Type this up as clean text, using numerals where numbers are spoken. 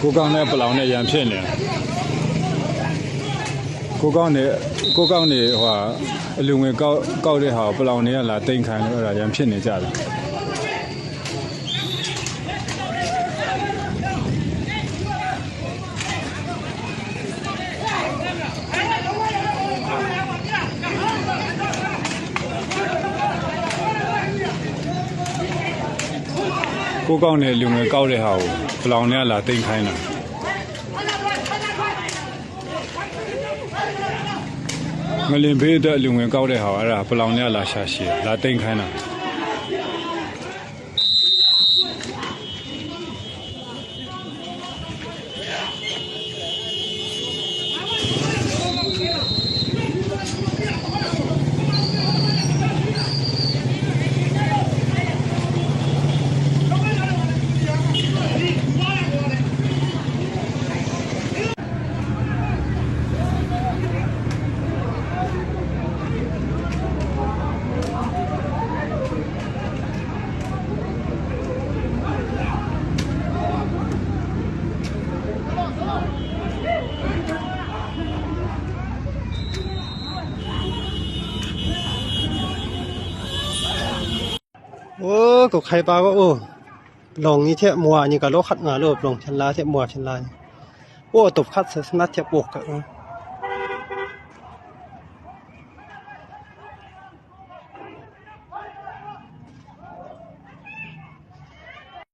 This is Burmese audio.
ကိုကောင်းနဲ့ပလောင်နဲ့ရံဖြစ်နေကိုကောင်းနေဟိုအလူငွေကောက်တဲ့ဟာပလောင်တွေကလာတိန်ခံလို့အဲ့ဒါရံဖြစ်နေကြတယ်ကိုကောင်းနေလူငွေကောက်တဲ့ဟာကိုပလောင်တွေကလာတိန်ခိုင်းတာငလင်ဘေးအတွက်လူငွေကောက်တဲ့ဟာအဲ့ဒါပလောင်တွေကလာရှာရှည်လာတိန်ခိုင်းတာโอ้ก็ใครปาก็โอ้ลองนี่เทะมัวนี่ก็โลคัดงาโลบลงชันลาเทะมัวชันลาโอ้ตบคัดสนัดเทะปก